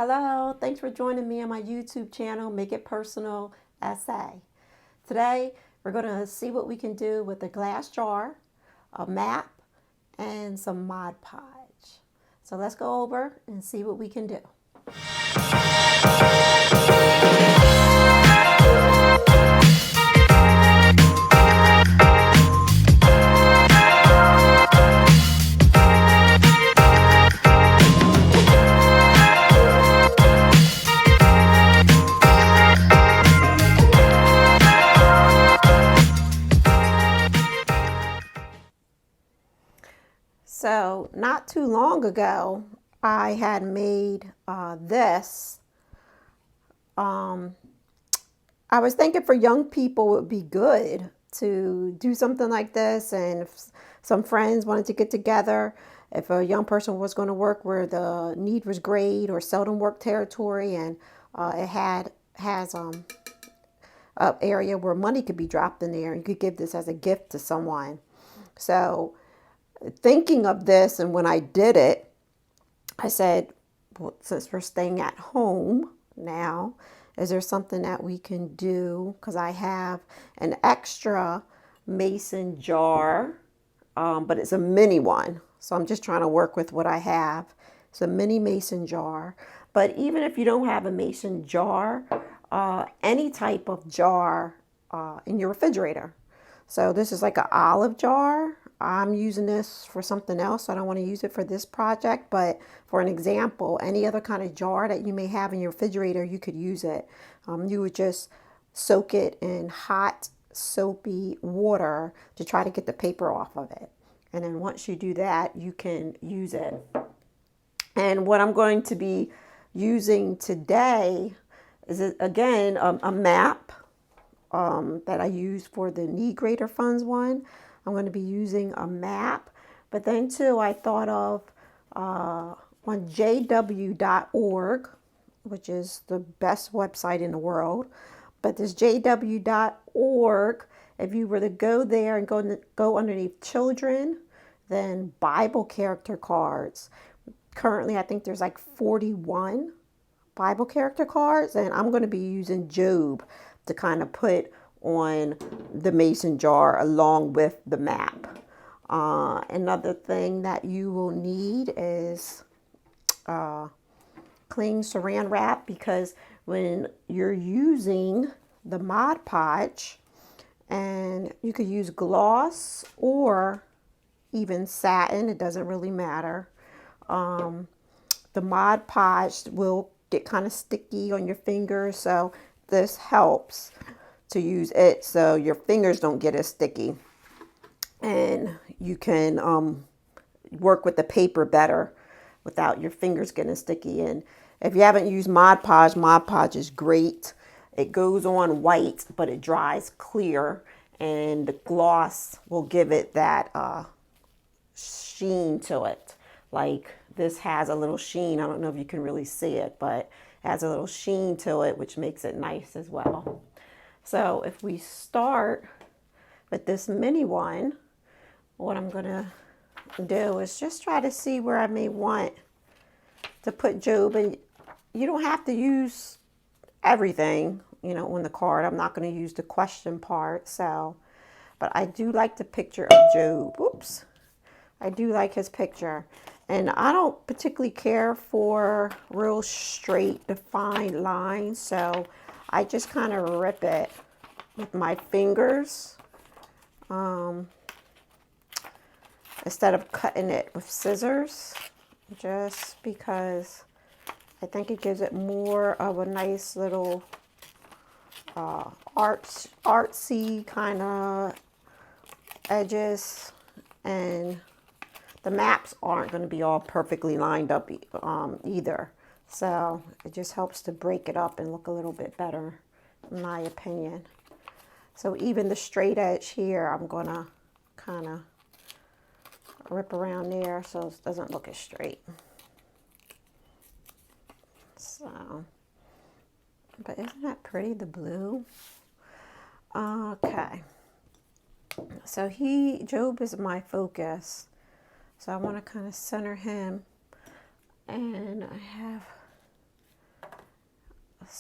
Hello, thanks for joining me on my YouTube channel, Make It Personal SA. Today, we're going to see what we can do with a glass jar, a map, and some Mod Podge. So let's go over and see what we can do. So not too long ago, I had made this. I was thinking for young people it would be good to do something like this, and if some friends wanted to get together, if a young person was going to work where the need was great or seldom work territory, and it has an area where money could be dropped in there, and you could give this as a gift to someone. So thinking of this, and when I did it, I said, well, since we're staying at home now, is there something that we can do? Because I have an extra mason jar, but it's a mini one. So I'm just trying to work with what I have. It's a mini mason jar. But even if you don't have a mason jar, any type of jar in your refrigerator. So this is like an olive jar. I'm using this for something else. So I don't want to use it for this project, but for an example, any other kind of jar that you may have in your refrigerator, you could use it. You would just soak it in hot, soapy water to try to get the paper off of it. And then once you do that, you can use it. And what I'm going to be using today is, again, a map that I use for the Need Greater Funds one. I'm going to be using a map, but then too I thought of on jw.org, which is the best website in the world, but this jw.org, if you were to go there and go underneath children, then Bible character cards. Currently I think there's like 41 Bible character cards, and I'm going to be using Job to kind of put on the mason jar along with the map. Another thing that you will need is clean saran wrap, because when you're using the Mod Podge, and you could use gloss or even satin, it doesn't really matter. The Mod Podge will get kind of sticky on your fingers, so this helps to use it so your fingers don't get as sticky, and you can work with the paper better without your fingers getting sticky. And if you haven't used Mod Podge is great. It goes on white, but it dries clear, and the gloss will give it that sheen to it. Like this has a little sheen. I don't know if you can really see it, but it has a little sheen to it, which makes it nice as well. So if we start with this mini one, what I'm going to do is just try to see where I may want to put Job. And you don't have to use everything, on the card. I'm not going to use the question part. So, but I do like the picture of Job. Oops. I do like his picture. And I don't particularly care for real straight, defined lines. So I just kind of rip it with my fingers instead of cutting it with scissors, just because I think it gives it more of a nice little artsy kind of edges. And the maps aren't going to be all perfectly lined up either. So it just helps to break it up and look a little bit better, in my opinion. So even the straight edge here, I'm going to kind of rip around there so it doesn't look as straight. So, but isn't that pretty, the blue? Okay. So Job is my focus. So I want to kind of center him. And I have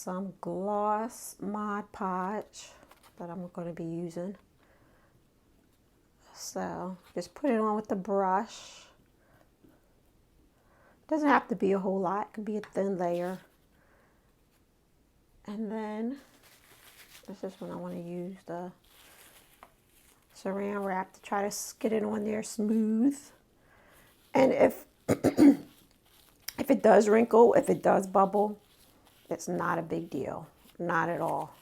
some gloss Mod Podge that I'm going to be using. So just put it on with the brush. Doesn't have to be a whole lot. It can be a thin layer. And then this is when I want to use the saran wrap to try to get it on there smooth. And if if it does wrinkle, if it does bubble, it's not a big deal. Not at all.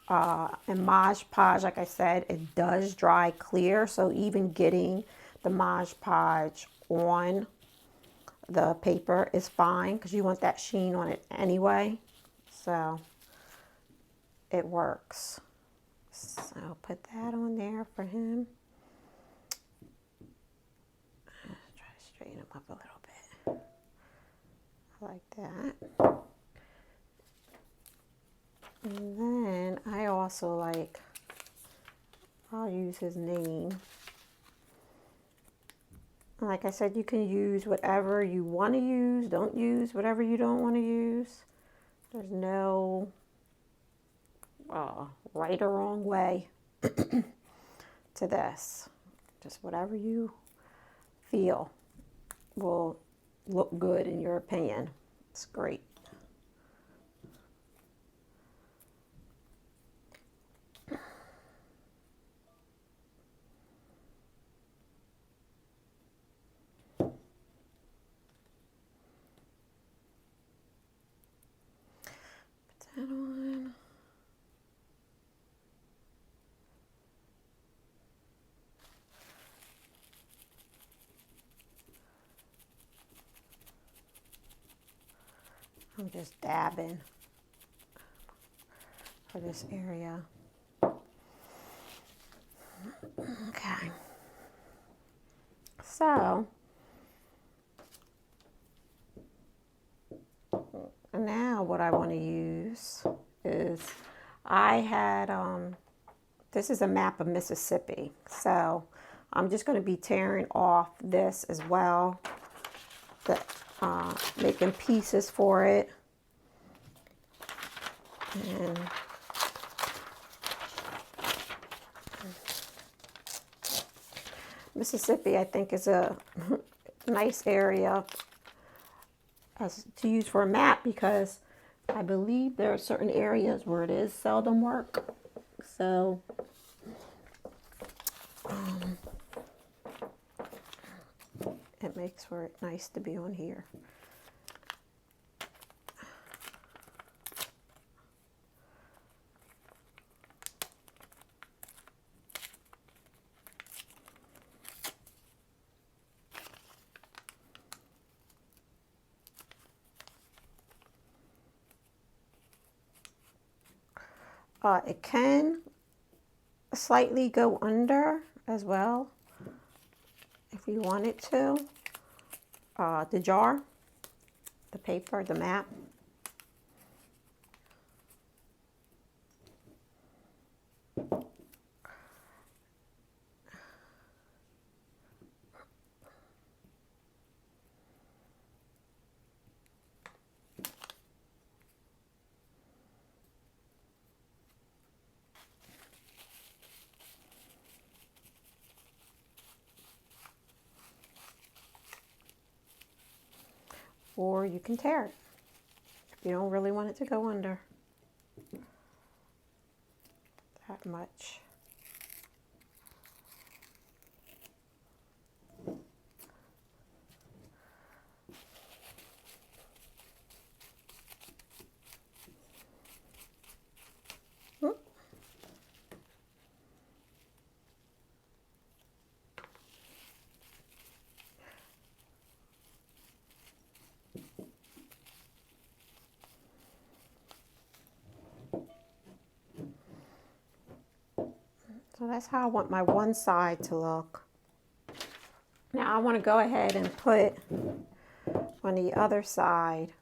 And Modge Podge, like I said, it does dry clear. So even getting the Modge Podge on the paper is fine because you want that sheen on it anyway. So it works. So I'll put that on there for him. Try to straighten him up a little bit. Like that. And then I also I'll use his name. Like I said, you can use whatever you want to use. Don't use whatever you don't want to use. There's no right or wrong way to this. Just whatever you feel will look good in your opinion. It's great. Put that on. I'm just dabbing for this area. Okay. So now what I want to use is I had this is a map of Mississippi. So I'm just going to be tearing off this as well. Making pieces for it. And Mississippi, I think, is a nice area to use for a map because I believe there are certain areas where it is seldom work. So it makes for it nice to be on here. It can slightly go under as well if you want it to. The jar, the paper, the map. Or you can tear it if you don't really want it to go under that much. So that's how I want my one side to look. Now I want to go ahead and put on the other side,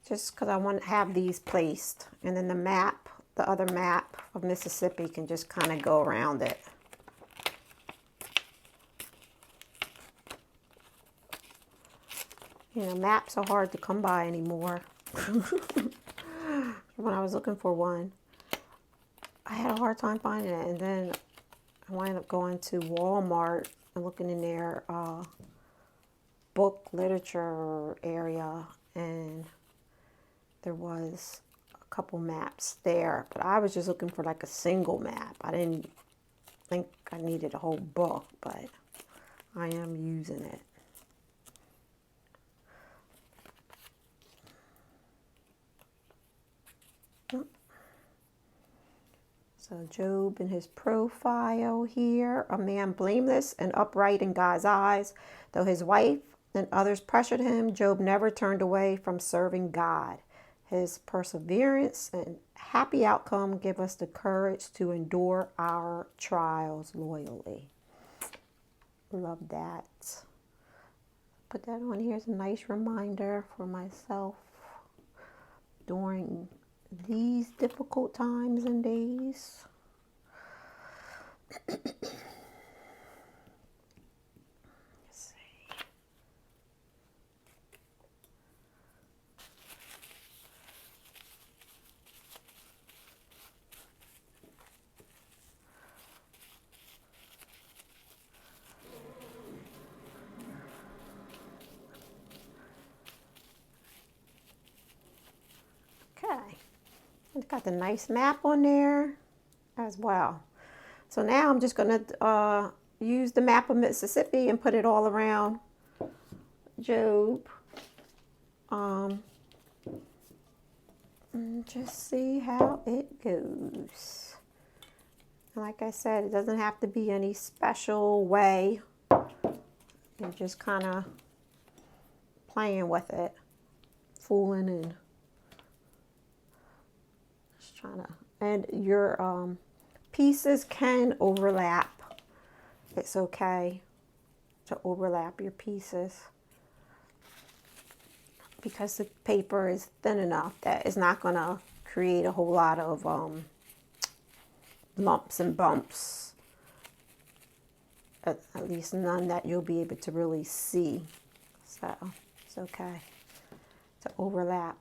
just because I want to have these placed. And then the map, the other map of Mississippi can just kind of go around it. You know, maps are hard to come by anymore. When I was looking for one, I had a hard time finding it, and then I wound up going to Walmart and looking in their book literature area, and there was a couple maps there, but I was just looking for like a single map. I didn't think I needed a whole book, but I am using it. So Job in his profile here, a man blameless and upright in God's eyes. Though his wife and others pressured him, Job never turned away from serving God. His perseverance and happy outcome give us the courage to endure our trials loyally. Love that. Put that on here as a nice reminder for myself during these difficult times and days. Let's see. Okay. It's got the nice map on there as well. So now I'm just going to use the map of Mississippi and put it all around Job. And just see how it goes. And like I said, it doesn't have to be any special way. You're just kind of playing with it, fooling and and your pieces can overlap. It's okay to overlap your pieces because the paper is thin enough that it's not going to create a whole lot of lumps and bumps. At least none that you'll be able to really see. So it's okay to overlap.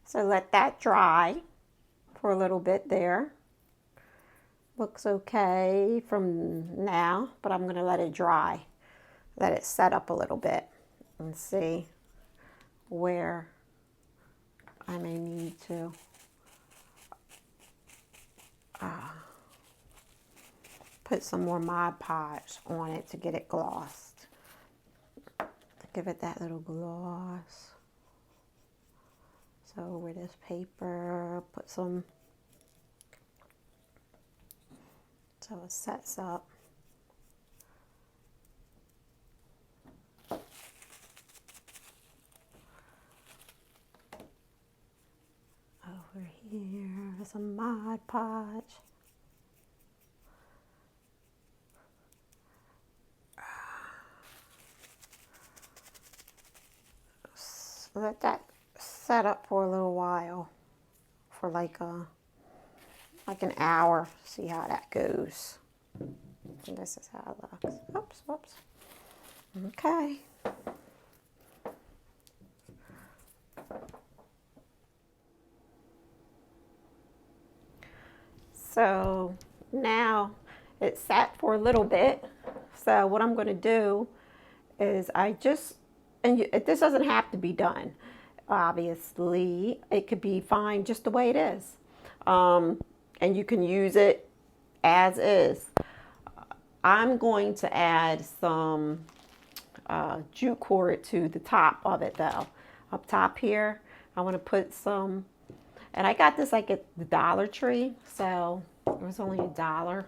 So let that dry for a little bit there. looks okay from now, but I'm going to let it dry. Let it set up a little bit and see where I may need to put some more Mod Podge on it to get it glossed. To give it that little gloss. So over this paper, put some, so it sets up. Over here, some Mod Podge. Let that set up for a little while, for like an hour. See how that goes. And this is how it looks. Oops, whoops. Okay. So now it's sat for a little bit. So what I'm going to do is this doesn't have to be done. Obviously, it could be fine just the way it is. And you can use it as is. I'm going to add some jute cord to the top of it though. Up top here, I want to put some, and I got this like at the Dollar Tree, so it was only $1.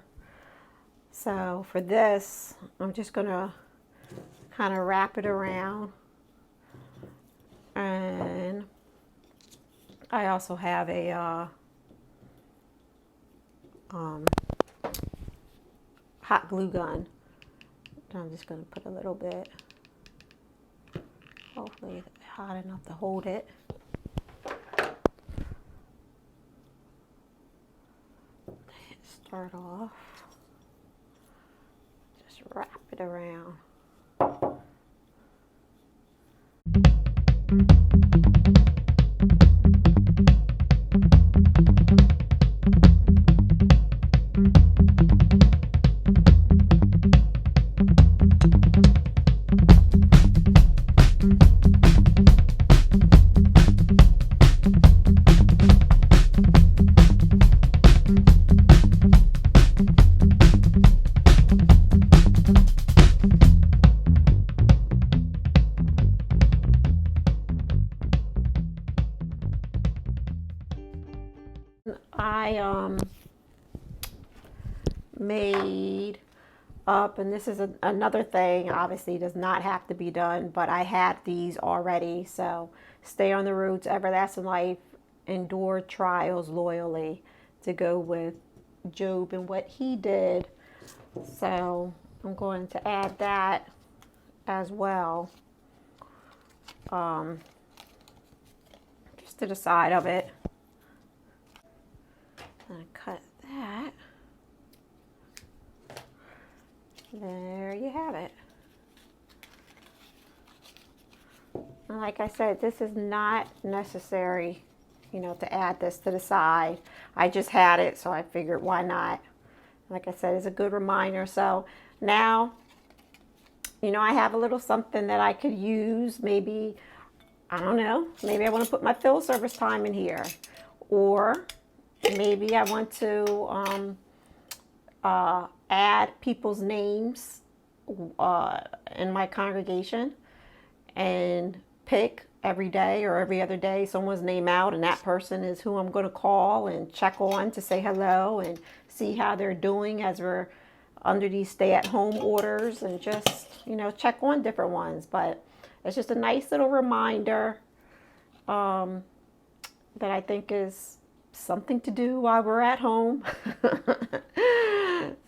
So for this, I'm just going to kind of wrap it around. And I also have a hot glue gun. I'm just going to put a little bit. Hopefully it's hot enough to hold it. Start off. Just wrap it around. I made up, and this is another thing, obviously does not have to be done, but I had these already. So stay on the roots, everlasting life, endure trials loyally, to go with Job and what he did. So I'm going to add that as well, just to the side of it. And cut that. There you have it. And like I said, this is not necessary, to add this to the side. I just had it, so I figured why not. Like I said, it's a good reminder. So now, I have a little something that I could use. Maybe, I don't know, maybe I want to put my fill service time in here. Or maybe I want to add people's names in my congregation and pick every day or every other day someone's name out, and that person is who I'm going to call and check on to say hello and see how they're doing as we're under these stay-at-home orders, and just, check on different ones. But it's just a nice little reminder that I think is something to do while we're at home.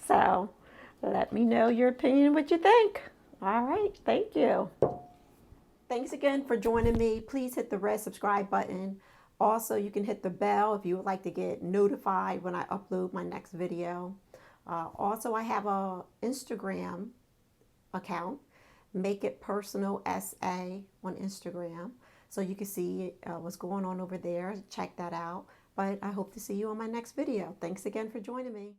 So let me know your opinion, what you think. All right, thank you. Thanks again for joining me. Please hit the red subscribe button. Also, you can hit the bell if you would like to get notified when I upload my next video. Also, I have a Instagram account, Make It Personal SA on Instagram. So you can see what's going on over there. Check that out. But I hope to see you on my next video. Thanks again for joining me.